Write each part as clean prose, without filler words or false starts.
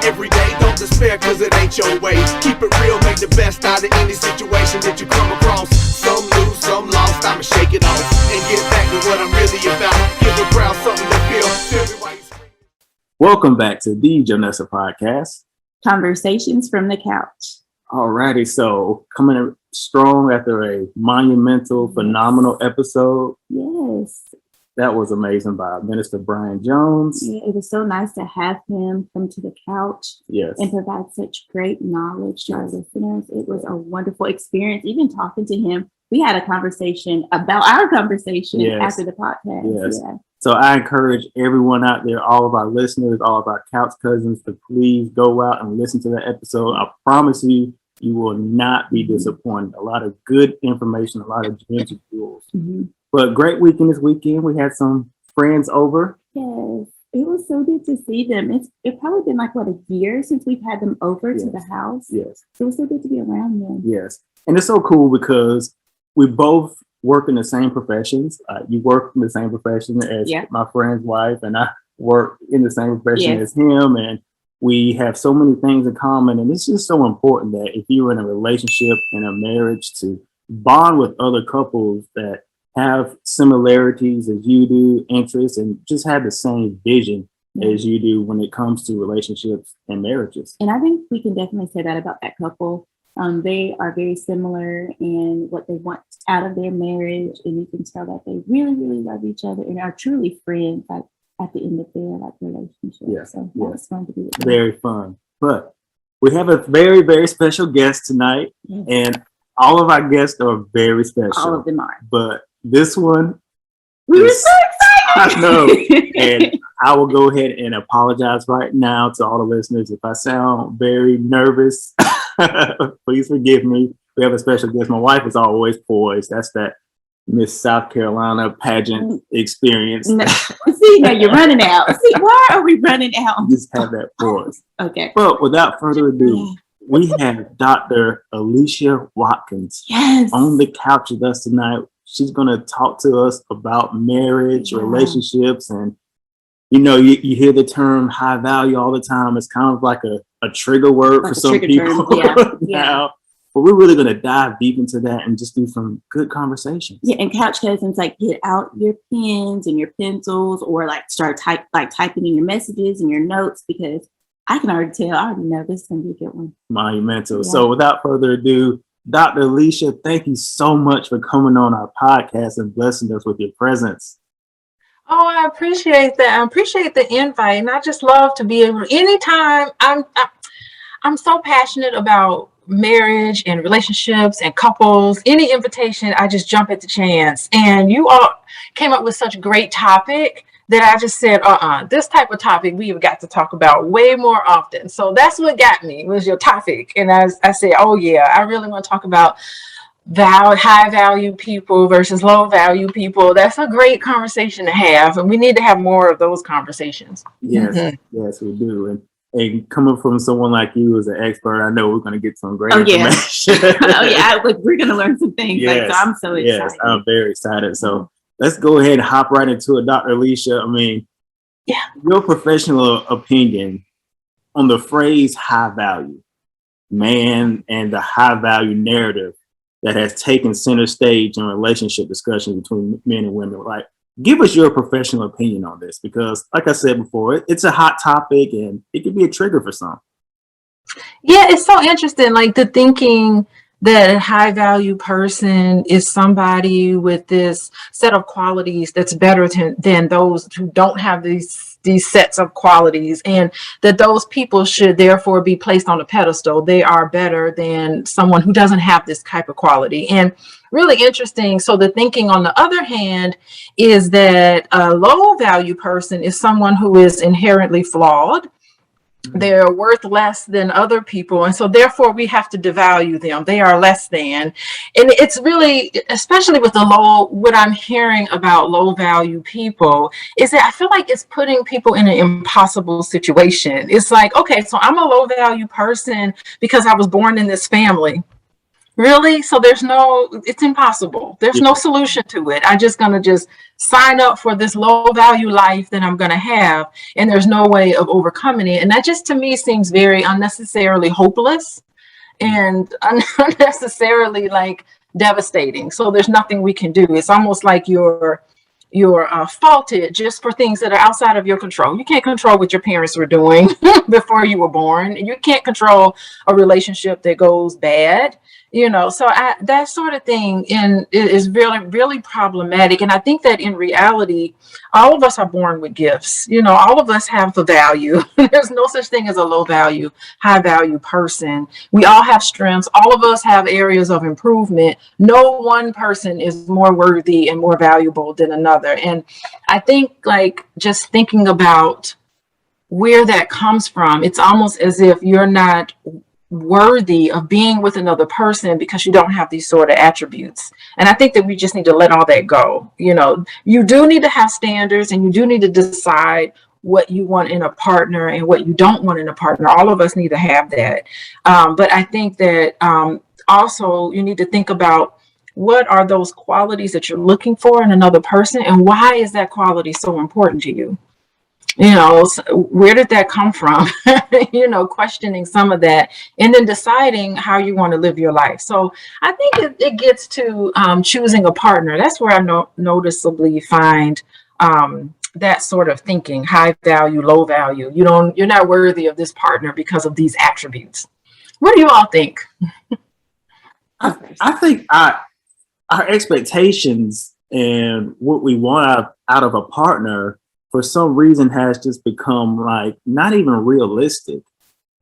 every day. Don't despair, cause it ain't your way. Keep it real, make the best out of any situation that you come across. Some lose, some lost, I'ma shake it off and get back to what I'm really about. Give the crowd something to feel. Welcome back to the Jonessa Podcast. Conversations from the couch. Alrighty, so coming in strong after a monumental, phenomenal episode. Yes. That was amazing by Minister Brian Jones. Yeah, it was so nice to have him come to the couch and provide such great knowledge to our listeners. It was a wonderful experience. Even talking to him, we had a conversation about our conversation after the podcast. Yes. Yeah. So I encourage everyone out there, all of our listeners, all of our couch cousins, to please go out and listen to that episode. I promise you, you will not be disappointed. A lot of good information, a lot of gems and jewels. Mm-hmm. But great weekend this weekend. We had some friends over. Yes, it was so good to see them. It's probably been like, a year since we've had them over to the house. Yes. It was so good to be around them. Yes. And it's so cool because we both work in the same professions. You work in the same profession as my friend's wife, and I work in the same profession as him. And we have so many things in common. And it's just so important that if you're in a relationship, in a marriage, to bond with other couples that have similarities as you do, interests, and just have the same vision as you do when it comes to relationships and marriages. And I think we can definitely say that about that couple. They are very similar in what they want out of their marriage, and you can tell that they really, really love each other and are truly friends at the end of their relationship. Yeah. So that was fun to be with them. Very fun. But we have a very, very special guest tonight, and all of our guests are very special. All of them are. But this one, we were so excited. I know. And I will go ahead and apologize right now to all the listeners if I sound very nervous. Please forgive me. We have a special guest. My wife is always poised. That's that Miss South Carolina pageant experience. No. See, now you're running out. See, why are we running out? Just have that poise. Okay. But without further ado, we have Dr. Alicia Watkins on the couch with us tonight. She's going to talk to us about marriage, relationships, and you hear the term high value all the time. It's kind of like a trigger word for some people now. But we're really going to dive deep into that and just do some good conversations. Yeah, and couch cousins, get out your pens and your pencils, or start typing in your messages and your notes, because I can already tell. I already know this is going to be a good one. Monumental. Yeah. So without further ado, Dr. Alicia, thank you so much for coming on our podcast and blessing us with your presence. Oh, I appreciate that. I appreciate the invite, and I just love to be able. Anytime I'm so passionate about marriage and relationships and couples. Any invitation, I just jump at the chance. And you all came up with such a great topic that I just said, this type of topic we have got to talk about way more often. So that's what got me, was your topic. And I said, oh yeah, I really want to talk about high value people versus low value people. That's a great conversation to have, and we need to have more of those conversations. Yes, yes, we do. And coming from someone like you as an expert, I know we're going to get some great information. We're going to learn some things. Yes, so I'm so excited. Yes, I'm very excited. So let's go ahead and hop right into it, Dr. Alicia. I mean, your professional opinion on the phrase high value man and the high value narrative that has taken center stage in relationship discussions between men and women. Give us your professional opinion on this, because like I said before, it's a hot topic and it can be a trigger for some. Yeah, it's so interesting. The thinking that a high value person is somebody with this set of qualities that's better than those who don't have these sets of qualities, and that those people should therefore be placed on a pedestal. They are better than someone who doesn't have this type of quality. And really interesting. So the thinking on the other hand is that a low value person is someone who is inherently flawed. They're worth less than other people, and so therefore we have to devalue them. They are less than. And it's really, especially with what I'm hearing about low value people, is that I feel like it's putting people in an impossible situation. It's like, okay, so I'm a low value person because I was born in this family. Really? So it's impossible. There's no solution to it. I'm just going to just sign up for this low value life that I'm going to have. And there's no way of overcoming it. And that just to me seems very unnecessarily hopeless and unnecessarily like devastating. So there's nothing we can do. It's almost like you're faulted just for things that are outside of your control. You can't control what your parents were doing before you were born. You can't control a relationship that goes bad, so that sort of thing is really, really problematic. And I think that in reality, all of us are born with gifts. All of us have the value. There's no such thing as a low value, high value person. We all have strengths. All of us have areas of improvement. No one person is more worthy and more valuable than another. And I think like just thinking about where that comes from, it's almost as if you're not worthy of being with another person because you don't have these sort of attributes. And I think that we just need to let all that go. You do need to have standards, and you do need to decide what you want in a partner and what you don't want in a partner. All of us need to have that. But I think that also you need to think about what are those qualities that you're looking for in another person, and why is that quality so important to you? Where did that come from? Questioning some of that, and then deciding how you want to live your life. So I think it gets to choosing a partner. That's where I noticeably find that sort of thinking: high value, low value. You're not worthy of this partner because of these attributes. What do you all think? I think our expectations and what we want out of a partner for some reason has just become like not even realistic.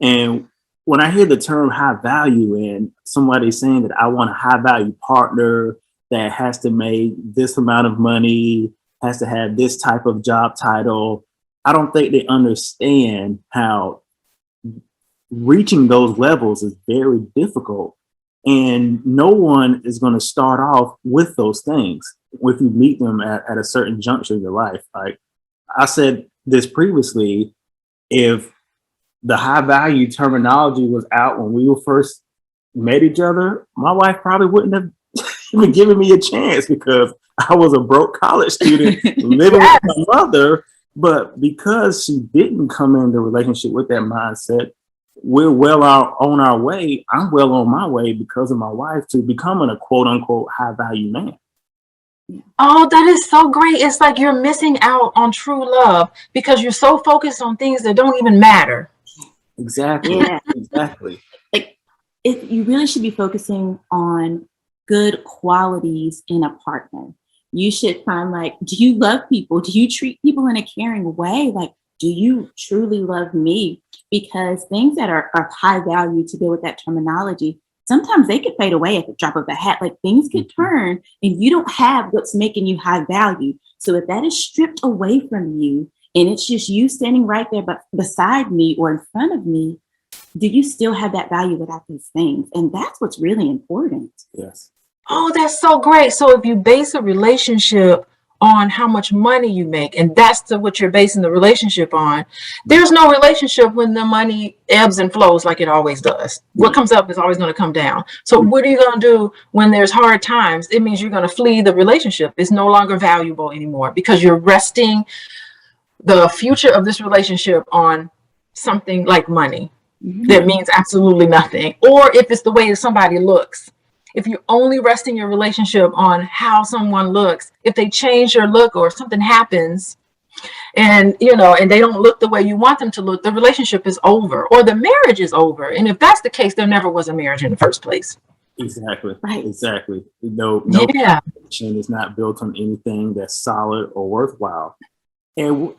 And when I hear the term high value and somebody saying that I want a high value partner that has to make this amount of money, has to have this type of job title, I don't think they understand how reaching those levels is very difficult. And no one is going to start off with those things if you meet them at a certain juncture in your life. Like I said this previously, if the high value terminology was out when we first met each other, my wife probably wouldn't have even given me a chance because I was a broke college student living with my mother. But because she didn't come into the relationship with that mindset, we're well on our way. I'm well on my way because of my wife to becoming a quote unquote high value man. Oh, that is so great. It's like you're missing out on true love because you're so focused on things that don't even matter. Exactly. Yeah. Exactly. Like you really should be focusing on good qualities in a partner. You should find do you love people? Do you treat people in a caring way? Like, do you truly love me? Because things that are of high value, to go with that terminology, sometimes they could fade away at the drop of a hat. Like things could turn and you don't have what's making you high value. So if that is stripped away from you and it's just you standing right there but beside me or in front of me, do you still have that value without these things? And that's what's really important. Yes. Oh, that's so great. So if you base a relationship on how much money you make, and that's what you're basing the relationship on, there's no relationship when the money ebbs and flows like it always does. What comes up is always going to come down. So what are you going to do when there's hard times? It means you're going to flee the relationship. It's no longer valuable anymore because you're resting the future of this relationship on something like money that means absolutely nothing. Or if it's the way that somebody looks. If you're only resting your relationship on how someone looks, if they change your look or something happens and they don't look the way you want them to look, the relationship is over or the marriage is over. And if that's the case, there never was a marriage in the first place. Exactly. Right. Exactly. No foundation is not built on anything that's solid or worthwhile. And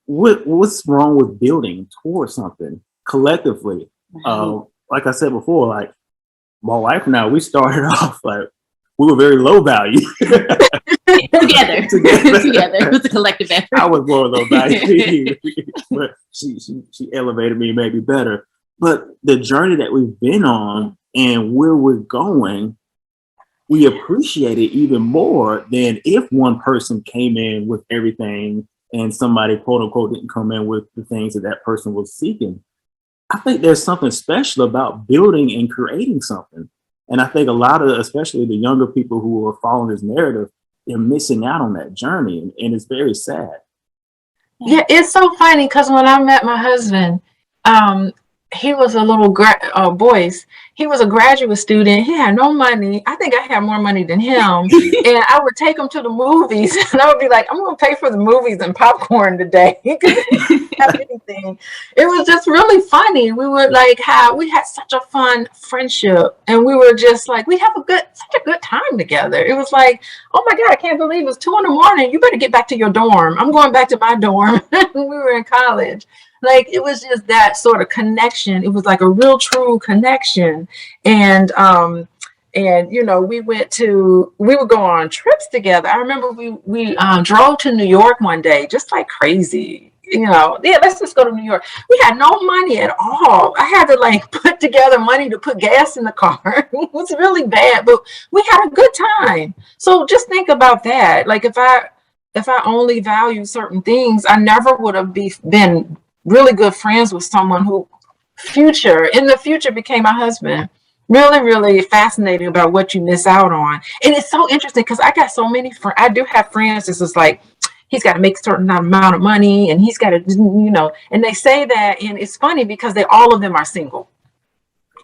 what's wrong with building towards something collectively? Like I said before, like my wife and I, we started off like we were very low value. Together. It was a collective effort. I was more low value, but she elevated me, made me better. But the journey that we've been on and where we're going, we appreciate it even more than if one person came in with everything and somebody quote unquote didn't come in with the things that person was seeking. I think there's something special about building and creating something. And I think a lot of, especially the younger people who are following this narrative, they're missing out on that journey, and it's very sad. Yeah, it's so funny because when I met my husband, he was a little Boyce. He was a graduate student. He had no money. I think I had more money than him. And I would take him to the movies, and I would be like, I'm going to pay for the movies and popcorn today. Have anything. It was just really funny. We would we had such a fun friendship, and we were just like, we have such a good time together. It was like, oh my God, I can't believe it's 2 a.m. You better get back to your dorm. I'm going back to my dorm. We were in college. Like, it was just that sort of connection. It was like a real true connection. And you know, we would go on trips together. I remember we drove to New York one day, just like crazy. You know, yeah, let's just go to New York. We had no money at all. I had to put together money to put gas in the car. It was really bad, but we had a good time. So just think about that. Like, if I only value certain things, I never would have been really good friends with someone who in the future became my husband. Really, really fascinating about what you miss out on. And it's so interesting because I got so many friends. I do have friends. It's just like, he's got to make a certain amount of money, and he's got to, you know, and they say that, and it's funny because all of them are single.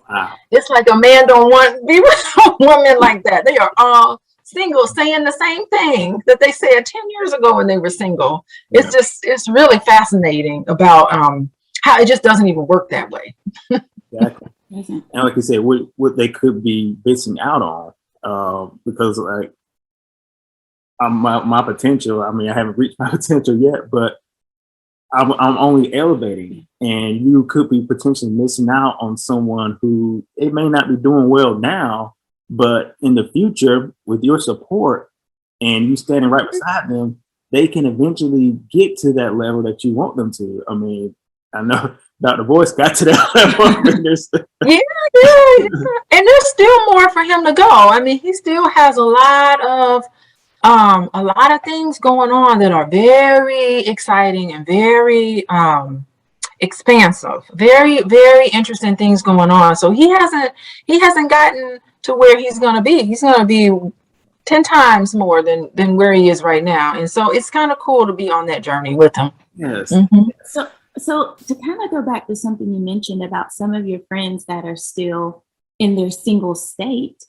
Wow. It's like a man don't want to be with a woman like that. They are all single, saying the same thing that they said 10 years ago when they were single. It's just, it's really fascinating about how it just doesn't even work that way. Exactly. And like you said, what they could be missing out on, because like my potential, I mean, I haven't reached my potential yet, but I'm only elevating, and you could be potentially missing out on someone who, it may not be doing well now, but in the future, with your support and you standing right beside them, they can eventually get to that level that you want them to. I mean, I know Dr. Boyce got to that level. Yeah. And there's still more for him to go. I mean, he still has a lot of things going on that are very exciting and very expansive, very, very interesting things going on. So he hasn't gotten to where he's going to be. He's going to be 10 times more than where he is right now. And so it's kind of cool to be on that journey with him. Yes. Mm-hmm. So to kind of go back to something you mentioned about some of your friends that are still in their single state,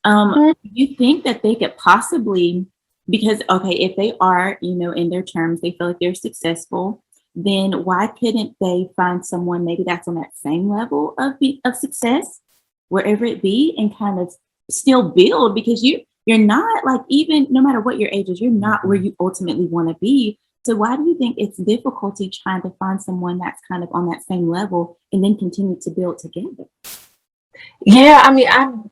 you think that they could possibly, because, okay, if they are, you know, in their terms, they feel like they're successful, then why couldn't they find someone maybe that's on that same level of success, wherever it be, and kind of still build? Because you're not, like, even no matter what your age is, you're not where you ultimately want to be. So why do you think it's difficulty trying to find someone that's kind of on that same level and then continue to build together? Yeah, I mean,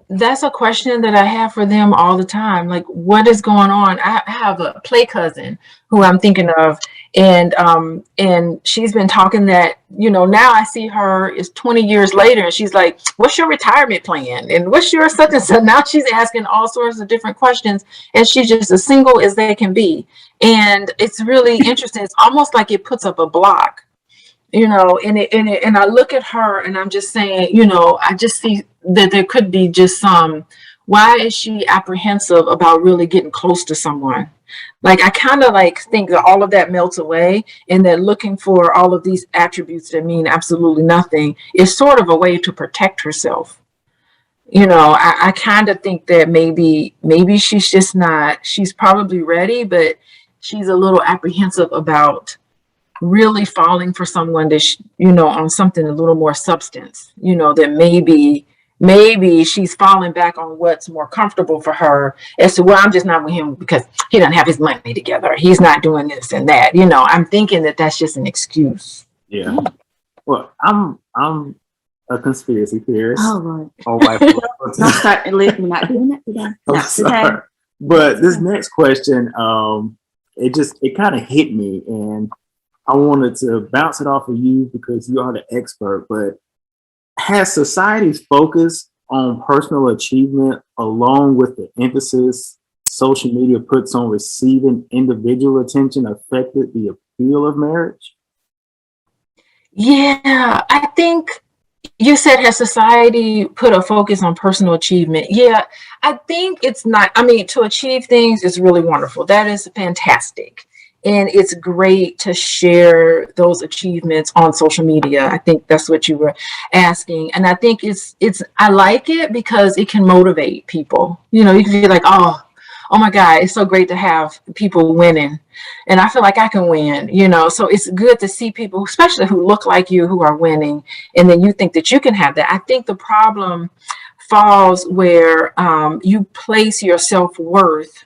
that's a question that I have for them all the time. Like, what is going on? I have a play cousin who I'm thinking of, and she's been talking that, you know, now I see her is 20 years later, and she's like, what's your retirement plan? And what's your such and such? Now she's asking all sorts of different questions, and she's just as single as they can be. And it's really interesting. It's almost like it puts up a block, you know, and I look at her and I'm just saying, you know, I just see that there could be just why is she apprehensive about really getting close to someone? Like, I kind of think that all of that melts away, and that looking for all of these attributes that mean absolutely nothing is sort of a way to protect herself. You know, I kind of think that maybe she's just not, she's probably ready, but she's a little apprehensive about really falling for someone that, you know, on something a little more substance, you know, that maybe she's falling back on what's more comfortable for her as to, well, I'm just not with him because he doesn't have his money together. He's not doing this and that. You know, I'm thinking that that's just an excuse. Yeah. Well, I'm a conspiracy theorist. Oh, Lord. Oh, my Don't start we're not doing that today. Not today. But this next question, it kind of hit me, and I wanted to bounce it off of you because you are the expert. But has society's focus on personal achievement, along with the emphasis social media puts on receiving individual attention, affected the appeal of marriage? Yeah, I think, You said, has society put a focus on personal achievement? Yeah, I think it's not. I mean, to achieve things is really wonderful. That is fantastic. And it's great to share those achievements on social media. I think that's what you were asking. And I think I like it because it can motivate people. You know, you can be like, oh my God, it's so great to have people winning. And I feel like I can win, you know, so it's good to see people, especially who look like you, who are winning. And then you think that you can have that. I think the problem falls where you place your self-worth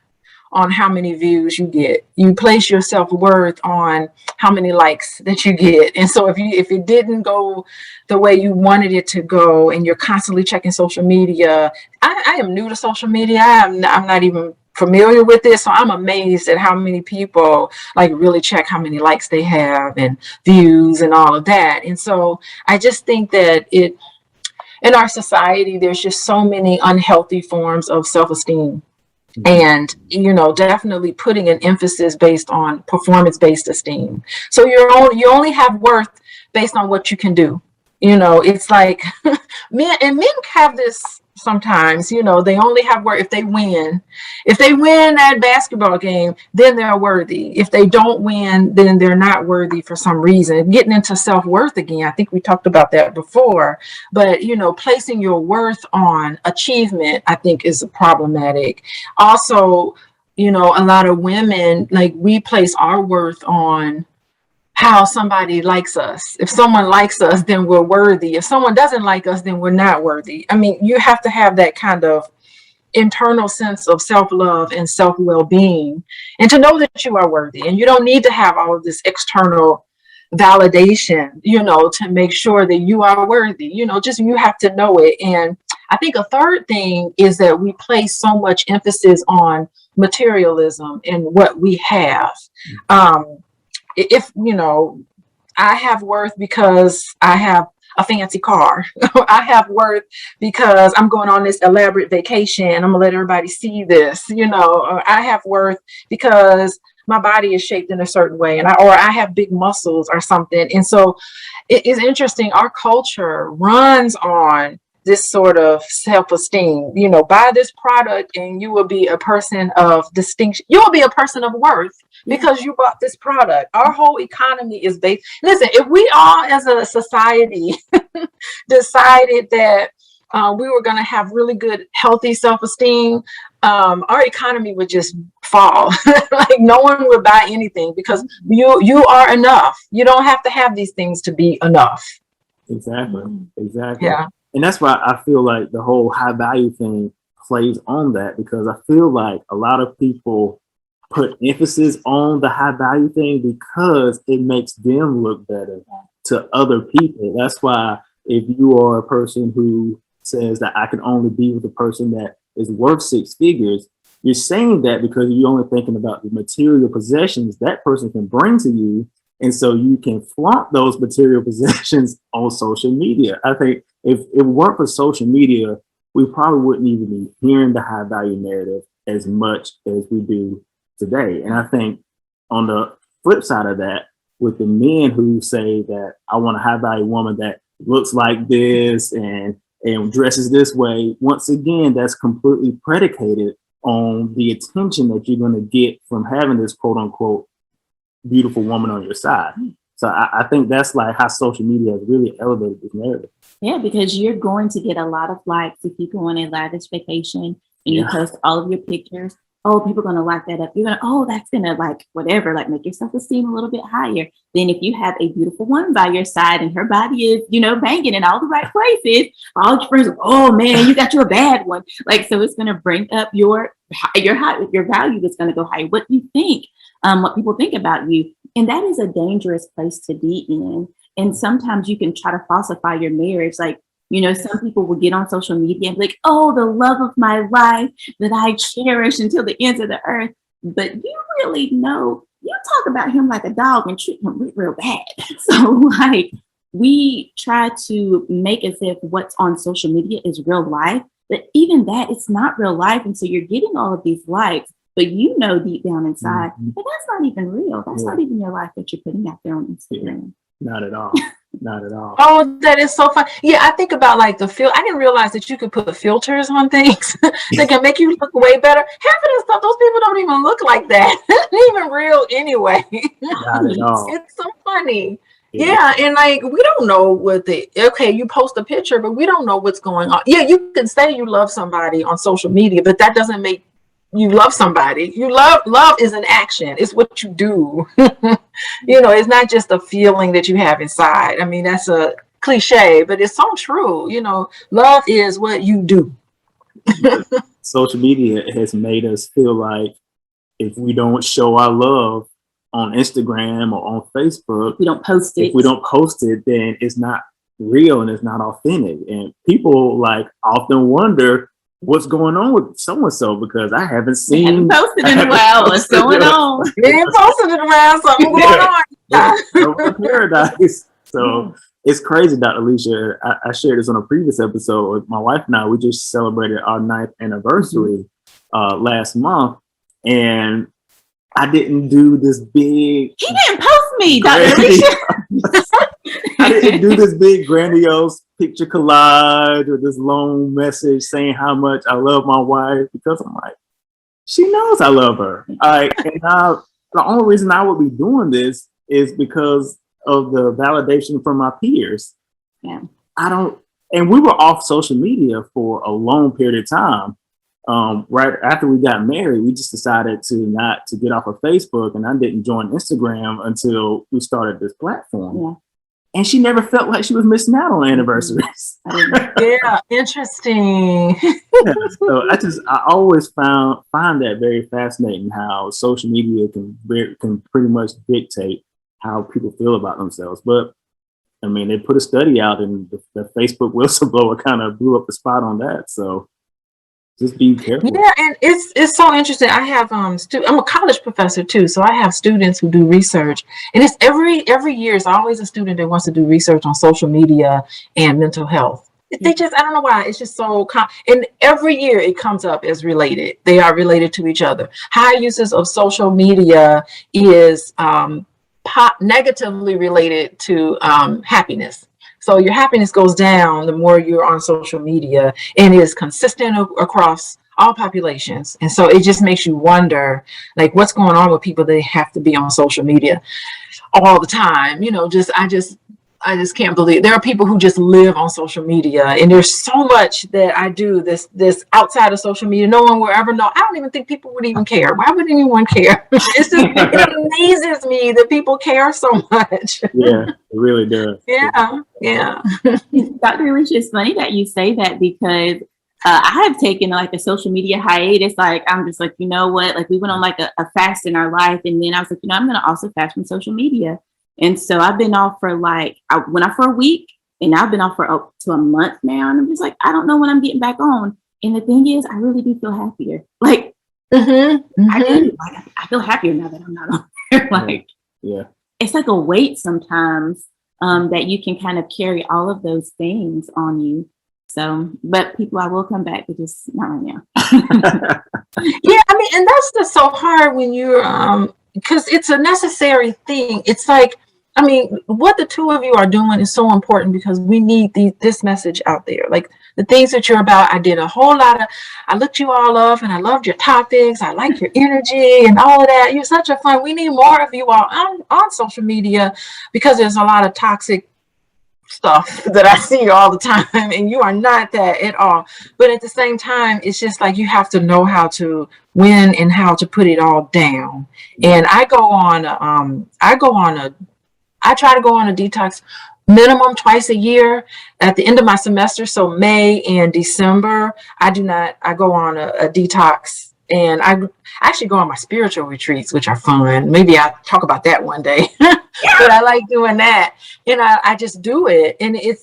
on how many views you get. You place your self-worth on how many likes that you get. And so if it didn't go the way you wanted it to go, and you're constantly checking social media, I am new to social media. I'm not even familiar with this. So I'm amazed at how many people like really check how many likes they have and views and all of that. And so I just think that in our society, there's just so many unhealthy forms of self-esteem. And, you know, definitely putting an emphasis based on performance-based esteem. So you only have worth based on what you can do. You know, it's like men have this sometimes, you know, they only have worth if they win. If they win that basketball game, then they're worthy. If they don't win, then they're not worthy for some reason. Getting into self-worth again, I think we talked about that before. But, you know, placing your worth on achievement, I think, is problematic. Also, you know, a lot of women, like, we place our worth on how somebody likes us. If someone likes us, then we're worthy. If someone doesn't like us, then we're not worthy. I mean, you have to have that kind of internal sense of self-love and self-well-being, and to know that you are worthy. And you don't need to have all of this external validation, you know, to make sure that you are worthy. You know, just you have to know it. And I think a third thing is that we place so much emphasis on materialism and what we have. If, you know, I have worth because I have a fancy car. I have worth because I'm going on this elaborate vacation. I'm gonna let everybody see this, you know, or I have worth because my body is shaped in a certain way, and I have big muscles or something. And so it is interesting. Our culture runs on this sort of self-esteem. You know, buy this product and you will be a person of distinction. You will be a person of worth because you bought this product. Our whole economy is based. Listen, if we all as a society decided that we were going to have really good, healthy self-esteem, our economy would just fall. Like, no one would buy anything because you are enough. You don't have to have these things to be enough. Exactly. Exactly. Yeah. And that's why I feel like the whole high value thing plays on that, because I feel like a lot of people put emphasis on the high value thing because it makes them look better to other people. That's why if you are a person who says that I can only be with a person that is worth 6 figures, you're saying that because you're only thinking about the material possessions that person can bring to you. And so you can flaunt those material possessions on social media. I think if it weren't for social media, we probably wouldn't even be hearing the high value narrative as much as we do today. And I think on the flip side of that, with the men who say that I want a high value woman that looks like this and dresses this way, once again, that's completely predicated on the attention that you're going to get from having this quote unquote beautiful woman on your side. So I think that's like how social media has really elevated this narrative. Yeah, because you're going to get a lot of likes if you go on a lavish vacation and you post all of your pictures. Oh, people are going to like that up. You're going to, oh, that's going to like whatever, like make your self-esteem a little bit higher. Then if you have a beautiful woman by your side and her body is, you know, banging in all the right places, all your friends are, oh man, you got you a bad one. Like, so it's going to bring up your value is going to go higher. What you think, what people think about you. And that is a dangerous place to be in. And sometimes you can try to falsify your marriage. Like, you know, some people will get on social media and be like, oh, the love of my life that I cherish until the ends of the earth. But you really know, you talk about him like a dog and treat him real bad. So like, we try to make as if what's on social media is real life, but even that, it's not real life. And so you're getting all of these likes, but you know deep down inside, but that's not even real. That's not even your life that you're putting out there on Instagram. Not at all. Not at all. Oh, that is so fun. Yeah, I think about like I didn't realize that you could put filters on things that can make you look way better. Half of the stuff, those people don't even look like that. They're even real anyway. Not at all. It's so funny. Yeah, and like we don't know you post a picture, but we don't know what's going on. Yeah, you can say you love somebody on social media, but that doesn't make you love somebody. Love is an action. It's what you do. It's not just a feeling that you have inside. I mean, that's a cliche, but it's so true. Love is what you do. Social media has made us feel like if we don't show our love on Instagram or on Facebook, we don't post it. If we don't post it, then it's not real and it's not authentic. And people like often wonder what's going on with so-and-so because I haven't seen. Posted in a while. What's going on? You ain't posted in a while. Something going on. Paradise. So it's crazy, Dr. Alicia. I shared this on a previous episode with my wife and I. We just celebrated our 9th anniversary last month, and I didn't do this big. He didn't post me, Dr. Alicia. I didn't do this big grandiose picture collage with this long message saying how much I love my wife because I'm like, she knows I love her. The only reason I would be doing this is because of the validation from my peers. Yeah. And we were off social media for a long period of time. Right after we got married, we just decided to get off of Facebook, and I didn't join Instagram until we started this platform. Yeah. And she never felt like she was missing out on anniversaries. Yeah, interesting. Yeah, so I always find that very fascinating how social media can pretty much dictate how people feel about themselves. But I mean, they put a study out, and the Facebook whistleblower kind of blew up the spot on that. So just be careful. Yeah, and it's so interesting. I have I'm a college professor too, so I have students who do research, and it's every year is always a student that wants to do research on social media and mental health. They just, I don't know why, it's just so and every year it comes up as related. They are related to each other. High uses of social media is negatively related to happiness. So your happiness goes down the more you're on social media, and is consistent across all populations. And so it just makes you wonder, like, what's going on with people that have to be on social media all the time? I just can't believe there are people who just live on social media, and there's so much that I do this outside of social media. No one will ever know. I don't even think people would even care. Why would anyone care? It amazes me that people care so much. Yeah, it really does. Yeah. Dr. Alicia, it's funny that you say that because I have taken like a social media hiatus. Like, I'm just like, you know what? Like, we went on like a fast in our life, and then I was like, I'm going to also fast from social media. And so I've been off for I went off for a week, and I've been off for up to a month now. And I'm just like, I don't know when I'm getting back on. And the thing is, I really do feel happier. Like, I do. Like, I feel happier now that I'm not on there. Like, yeah, it's like a weight sometimes that you can kind of carry all of those things on you. So, but people, I will come back, but just not right now. Yeah, I mean, and that's just so hard when you're because it's a necessary thing. It's like, I mean, what the two of you are doing is so important because we need this message out there. Like the things that you're about, I did a whole lot of, I looked you all up and I loved your topics. I like your energy and all of that. You're such a fun. We need more of you all on social media because there's a lot of toxic stuff that I see all the time, and you are not that at all. But at the same time, it's just like you have to know how to win and how to put it all down. And I try to go on a detox minimum twice a year at the end of my semester. So May and December, I go on a detox. And I actually go on my spiritual retreats, which are fun. Maybe I'll talk about that one day. But I like doing that. And I just do it. And it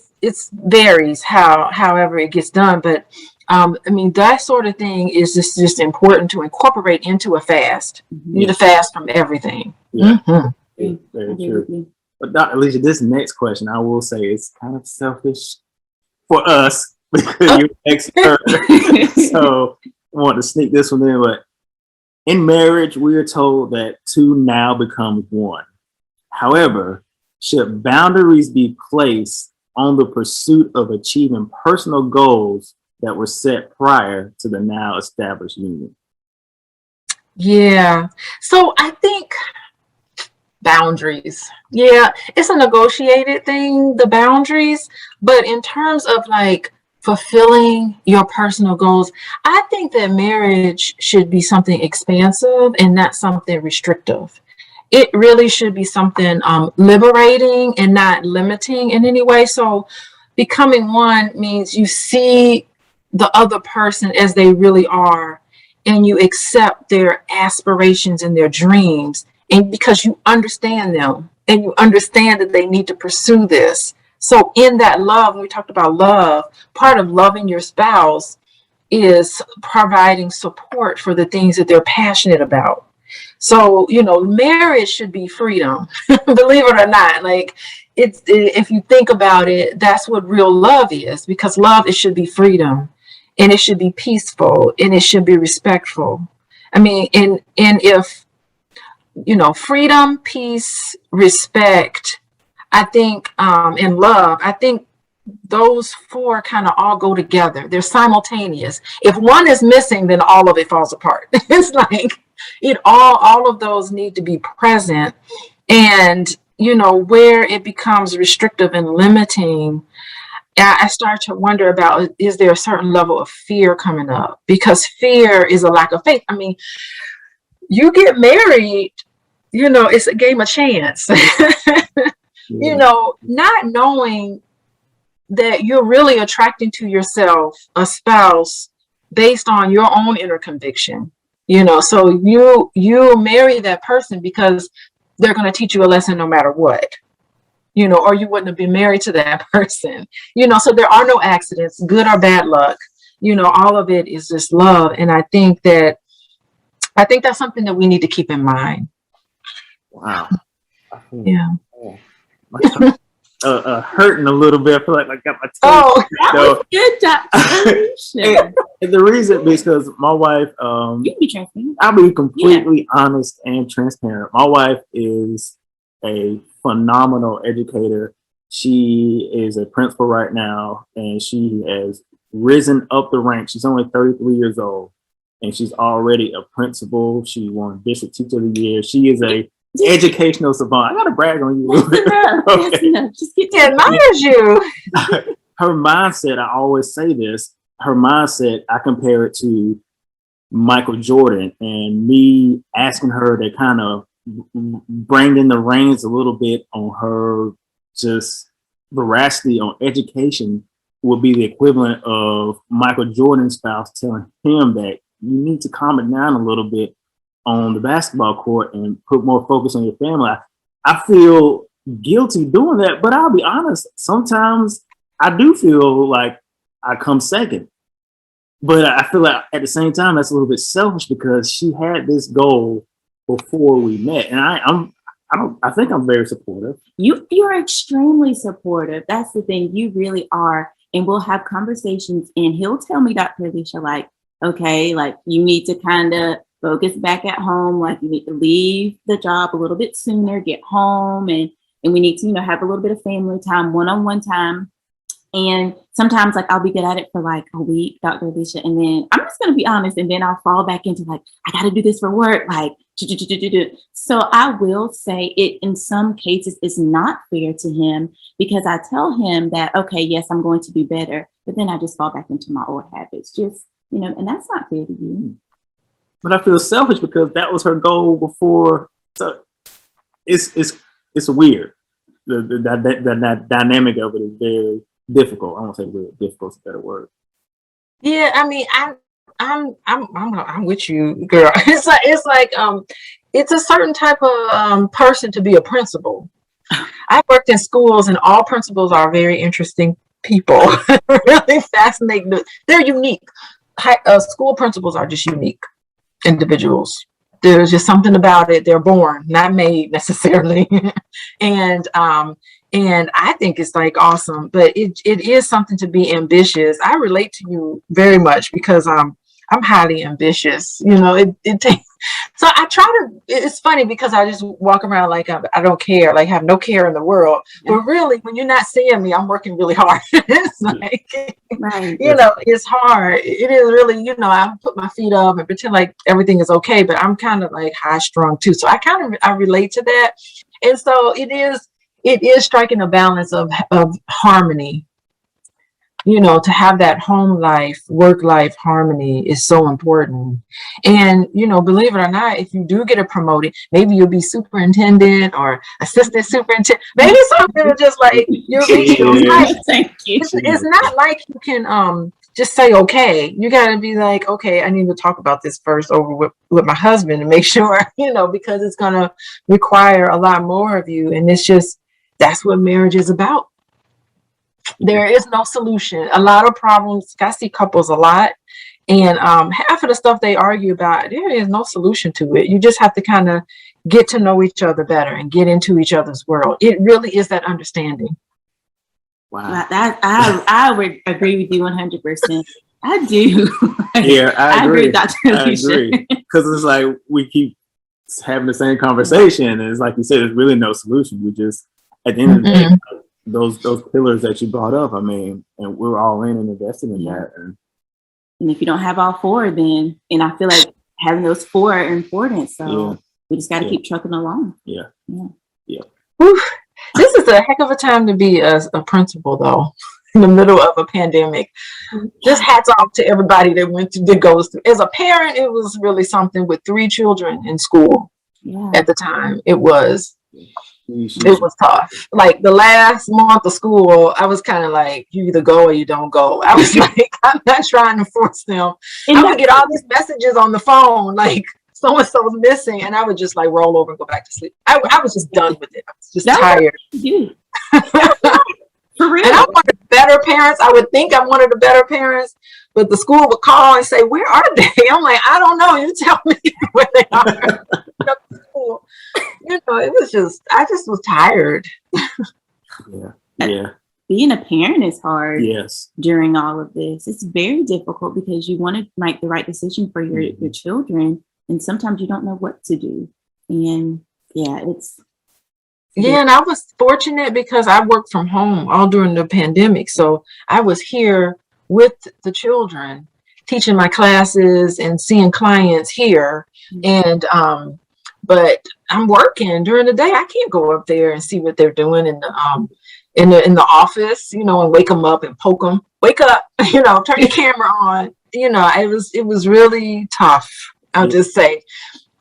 varies however it gets done. But I mean, that sort of thing is just important to incorporate into a fast. You need to fast from everything. Yeah. Mm-hmm. Very true. But Dr. Alicia, this next question, I will say, it's kind of selfish for us because you're an expert. So I want to sneak this one in, but in marriage, we are told that two now become one. However, should boundaries be placed on the pursuit of achieving personal goals that were set prior to the now established union? Yeah. So I think boundaries. Yeah, it's a negotiated thing, the boundaries. But in terms of like fulfilling your personal goals, I think that marriage should be something expansive and not something restrictive. It really should be something liberating and not limiting in any way. So becoming one means you see the other person as they really are, and you accept their aspirations and their dreams, and because you understand them and you understand that they need to pursue this. So in that love, when we talked about love, part of loving your spouse is providing support for the things that they're passionate about. So, you know, marriage should be freedom, believe it or not. Like, it's, if you think about it, that's what real love is, because love, it should be freedom, and it should be peaceful, and it should be respectful. I mean, and if, you know, freedom, peace, respect, I think, and love, I think those four kind of all go together. They're simultaneous. If one is missing, then all of it falls apart. It's like all of those need to be present. And, you know, where it becomes restrictive and limiting, I start to wonder about, is there a certain level of fear coming up? Because fear is a lack of faith. I mean, you get married, you know, it's a game of chance. You know, not knowing that you're really attracting to yourself a spouse based on your own inner conviction, you know, so you marry that person because they're going to teach you a lesson no matter what, you know, or you wouldn't have been married to that person, you know, so there are no accidents, good or bad luck, you know, all of it is just love. And I think that's something that we need to keep in mind. Wow. Yeah. Hurting a little bit. I feel like I got my teeth. Oh, that was good job. And the reason, because my wife, you can be transparent. I'll be completely honest and transparent. My wife is a phenomenal educator. She is a principal right now, and she has risen up the ranks. She's only 33 years old, and she's already a principal. She won District Teacher of the Year. She is a educational savant. I gotta brag on you a little bit. Okay. Just get to admires you. Her mindset, I always say this, her mindset, I compare it to Michael Jordan, and me asking her to kind of bring in the reins a little bit on her just veracity on education would be the equivalent of Michael Jordan's spouse telling him that you need to calm it down a little bit on the basketball court and put more focus on your family. I feel guilty doing that, but I'll be honest, sometimes I do feel like I come second. But I feel like at the same time, that's a little bit selfish because she had this goal before we met. And I think I'm very supportive. You're extremely supportive. That's the thing. You really are. And we'll have conversations, and he'll tell me, Dr. Alicia, like, okay, like you need to kind of focus back at home. Like you need to leave the job a little bit sooner, get home, and we need to, you know, have a little bit of family time, one-on-one time. And sometimes like I'll be good at it for like a week, Dr. Alicia, and then I'm just going to be honest, and then I'll fall back into like, I got to do this for work. Like, so I will say it in some cases is not fair to him because I tell him that, okay, yes, I'm going to do better, but then I just fall back into my old habits, just, you know, and that's not fair to you. But I feel selfish because that was her goal before. So it's weird. The dynamic of it is very difficult. I won't say weird. Difficult is a better word. Yeah, I mean, I'm with you, girl. It's like it's a certain type of person to be a principal. I worked in schools, and all principals are very interesting people. Really fascinating. They're unique. School principals are just unique individuals. There's just something about it. They're born, not made necessarily. And I think it's like awesome, but it is something to be ambitious. I relate to you very much because I'm highly ambitious. You know, it takes So I try to, it's funny because I just walk around like I don't care, like have no care in the world. But really, when you're not seeing me, I'm working really hard. It's like, right. You know, it's hard. It is really, you know, I put my feet up and pretend like everything is okay, but I'm kind of like high strung too. So I relate to that. And so it is striking a balance of harmony. You know, to have that home life, work life harmony is so important. And, you know, believe it or not, if you do get promoted, maybe you'll be superintendent or assistant superintendent. Maybe something just like you'll reach those heights. Thank you. It's not like you can just say, okay, you got to be like, okay, I need to talk about this first over with my husband and make sure, you know, because it's going to require a lot more of you. And it's just, that's what marriage is about. There is no solution. A lot of problems, I see couples a lot, and half of the stuff they argue about, there is no solution to it. You just have to kind of get to know each other better and get into each other's world. It really is that understanding. Wow. I would agree with you 100%. I do. Yeah, I agree. Dr. Alicia. I agree. Because it's like we keep having the same conversation, and it's like you said, there's really no solution. We just, at the end of the day, those pillars that you brought up, I mean, and we're all in and invested in that. And if you don't have all four, then, and I feel like having those four are important. So we just got to keep trucking along. Yeah. Whew. This is a heck of a time to be a principal, though, in the middle of a pandemic. Just hats off to everybody that goes through. As a parent, it was really something with 3 children in school at the time. It was tough. Like the last month of school, I was kind of like, you either go or you don't go. I was like, I'm not trying to force them. I would get all these messages on the phone, like so-and-so's missing, and I would just like roll over and go back to sleep. I was just done with it. I was just tired. For real. And I'm one of the better parents. I would think I'm one of the better parents, but the school would call and say, where are they? I'm like, I don't know. You tell me where they are. You know, it was just, I just was tired. Yeah. Being a parent is hard. Yes. During all of this, it's very difficult because you want to make the right decision for your children, and sometimes you don't know what to do. And it's. Yeah, and I was fortunate because I worked from home all during the pandemic. So I was here with the children, teaching my classes and seeing clients here. And but I'm working during the day. I can't go up there and see what they're doing in the office, you know, and wake them up and poke them. Wake up, you know, turn your camera on. You know, it was really tough. I'll just say.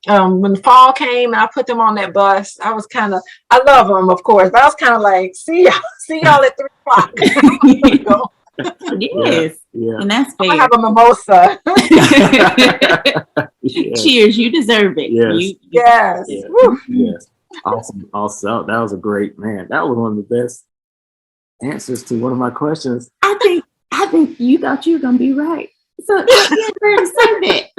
When the fall came and I put them on that bus, I was kind of, I love them, of course, but I was kind of like, see y'all at 3 o'clock. Yes. Yeah. And that's fair. I have a mimosa. Cheers. You deserve it. Yes. Yes. Awesome. Also, that was a great, man. That was one of the best answers to one of my questions. I think you thought you were going to be right. So you deserve it.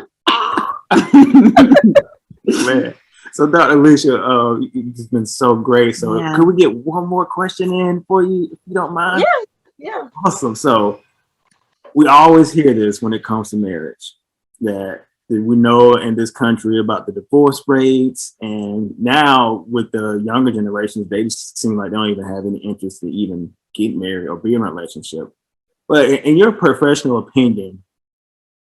Man. So Dr. Alicia, you've been so great. So could we get one more question in for you, if you don't mind? Yeah. Awesome. So we always hear this when it comes to marriage, that we know in this country about the divorce rates, and now with the younger generations, they just seem like they don't even have any interest to even get married or be in a relationship. But in your professional opinion,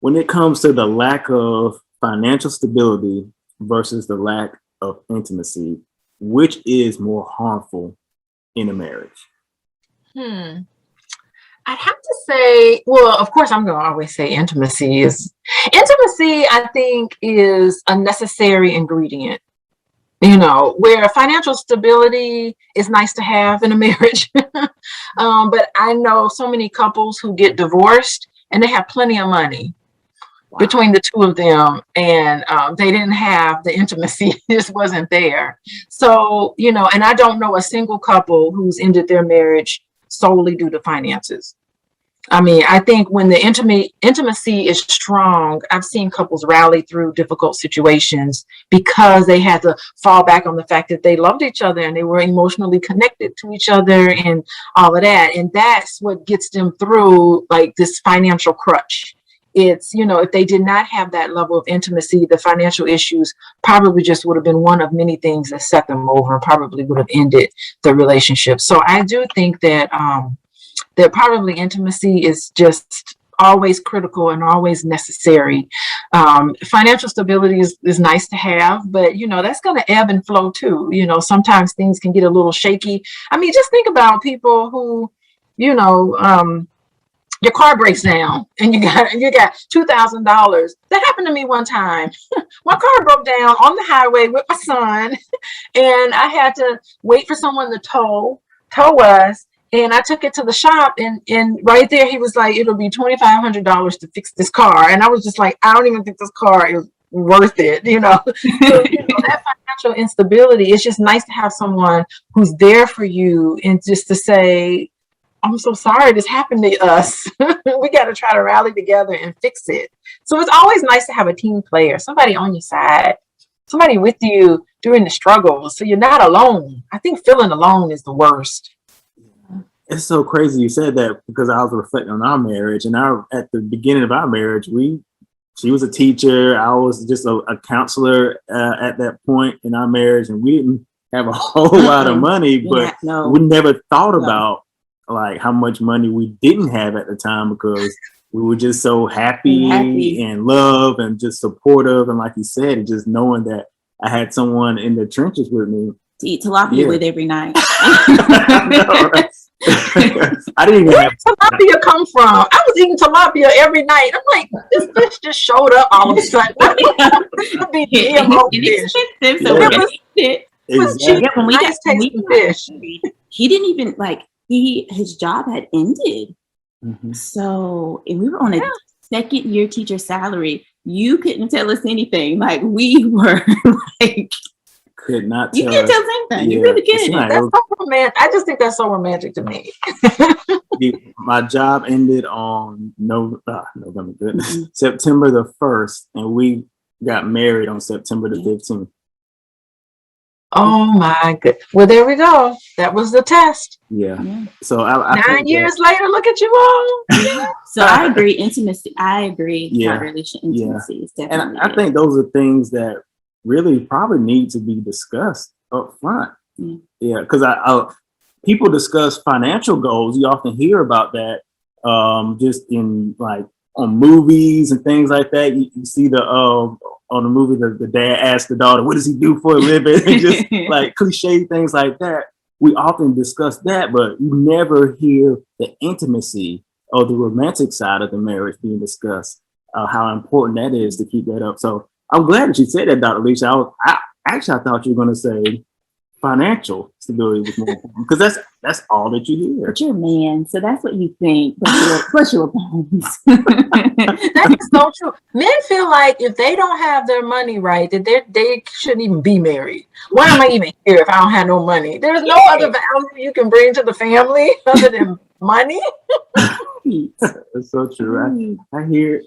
when it comes to the lack of financial stability versus the lack of intimacy, which is more harmful in a marriage? I'd have to say, well, of course, I'm going to always say intimacy, I think, is a necessary ingredient. You know, where financial stability is nice to have in a marriage. But I know so many couples who get divorced and they have plenty of money. Wow. Between the two of them, and they didn't have the intimacy. Just wasn't there. So, you know, and I don't know a single couple who's ended their marriage solely due to finances. I mean, I think when the intimacy is strong, I've seen couples rally through difficult situations because they had to fall back on the fact that they loved each other and they were emotionally connected to each other and all of that. And that's what gets them through like this financial crutch. it's, you know, if they did not have that level of intimacy, the financial issues probably just would have been one of many things that set them over and probably would have ended the relationship. So I do think that that probably intimacy is just always critical and always necessary. Financial stability is nice to have, but you know, that's going to ebb and flow too. You know, sometimes things can get a little shaky. I mean, just think about people who, you know, your car breaks down and you got $2,000. That happened to me one time. My car broke down on the highway with my son, and I had to wait for someone to tow us. And I took it to the shop, and right there he was like, "It'll be $2,500 to fix this car." And I was just like, "I don't even think this car is worth it," you know. So, you know, that financial instability, it's just nice to have someone who's there for you and just to say, "I'm so sorry this happened to us. We got to try to rally together and fix it." So it's always nice to have a team player, somebody on your side, somebody with you during the struggles, so you're not alone. I think feeling alone is the worst. It's so crazy you said that, because I was reflecting on our marriage, and at the beginning of our marriage, she was a teacher, I was just a counselor at that point in our marriage, and we didn't have a whole lot of money, but we never thought about like how much money we didn't have at the time, because we were just so happy and love and just supportive, and like you said, just knowing that I had someone in the trenches with me to eat tilapia with every night. I didn't even have tilapia come from. I was eating tilapia every night. I'm like, this fish just showed up all of a sudden. He didn't even his job had ended. Mm-hmm. So, and we were on a second year teacher salary. You couldn't tell us anything. Like, we were like, could not tell. You can't tell us anything. Yeah, you really can't. That's so romantic. I just think that's so romantic to me. My job ended on November, goodness, September the 1st, and we got married on September the 15th. Oh my good. Well, there we go. That was the test. Yeah. So I 9 years later, look at you all. So I agree. Intimacy. I agree. Yeah. Intimacy is definitely. And I think those are things that really probably need to be discussed up front. Yeah, because people discuss financial goals. You often hear about that just in like on movies and things like that. You see on the movie the dad asks the daughter, "What does he do for a living?" And just like cliche things like that. We often discuss that, but you never hear the intimacy or the romantic side of the marriage being discussed. How important that is to keep that up. So I'm glad that you said that, Dr. Alicia. I thought you were going to say financial stability was more important, because that's all that you hear. But you're a man, so that's what you think. Plus your bones. That is so true. Men feel like if they don't have their money right, that they shouldn't even be married. Why am I even here if I don't have no money? There's no other value you can bring to the family other than money. That's so true. I hear it.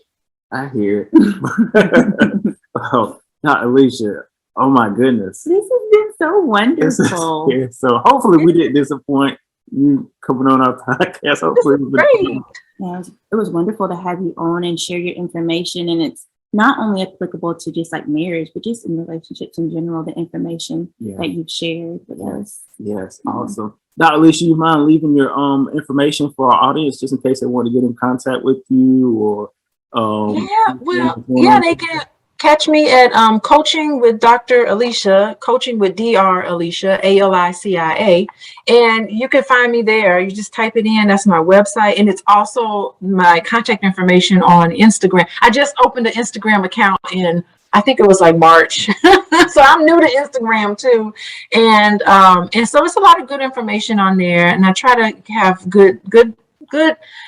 Oh, not Alicia. Oh my goodness. This has been so wonderful. So hopefully we didn't disappoint you coming on our podcast. Hopefully it was wonderful to have you on and share your information. And it's not only applicable to just like marriage, but just in relationships in general, the information that you've shared with us. Yes, awesome. Dr. Alicia, you mind leaving your information for our audience just in case they want to get in contact with you or they can catch me at Coaching with Dr. Alicia, Coaching with Dr. Alicia, Alicia, and you can find me there. You just type it in. That's my website, and it's also my contact information on Instagram. I just opened an Instagram account in, I think it was like March, so I'm new to Instagram too, and so it's a lot of good information on there, and I try to have good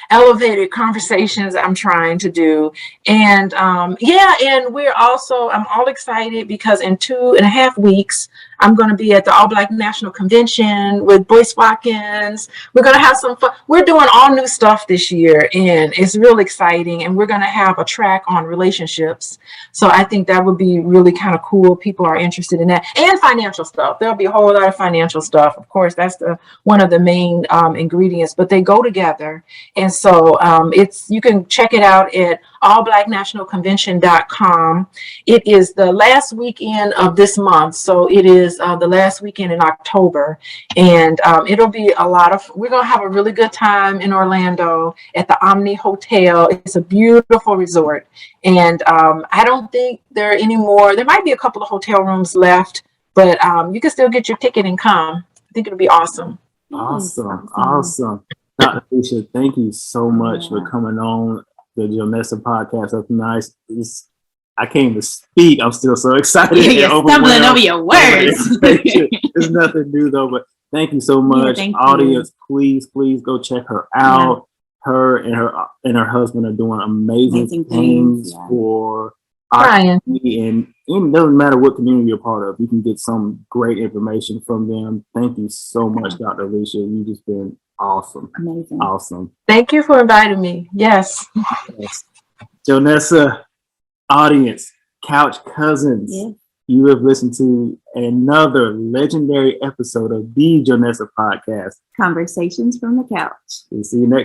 elevated conversations I'm trying to do. And and I'm all excited because in 2.5 weeks I'm going to be at the All Black National Convention with Boyce Watkins. We're going to have some fun. We're doing all new stuff this year, and it's real exciting. And we're going to have a track on relationships. So I think that would be really kind of cool. People are interested in that, and financial stuff. There'll be a whole lot of financial stuff. Of course, that's one of the main ingredients, but they go together. And so you can check it out at allblacknationalconvention.com. It is the last weekend of this month. So it is the last weekend in October. And it'll be we're going to have a really good time in Orlando at the Omni Hotel. It's a beautiful resort. And I don't think there are any more. There might be a couple of hotel rooms left, but you can still get your ticket and come. I think it'll be awesome. Awesome. Dr. Alicia, thank you so much for coming on the Jonessa podcast. That's nice. I can't even speak. I'm still so excited. You're stumbling over your words. It's nothing new though, but thank you so much. Audience, please go check her out. Her and her husband are doing amazing things for our community, and it doesn't matter what community you're part of, you can get some great information from them. Thank you so much, Dr. Alicia. You've just been awesome. Amazing. Awesome. Thank you for inviting me. Yes. Jonessa, audience, couch cousins. Yeah. You have listened to another legendary episode of the Jonessa podcast. Conversations from the Couch. We'll see you next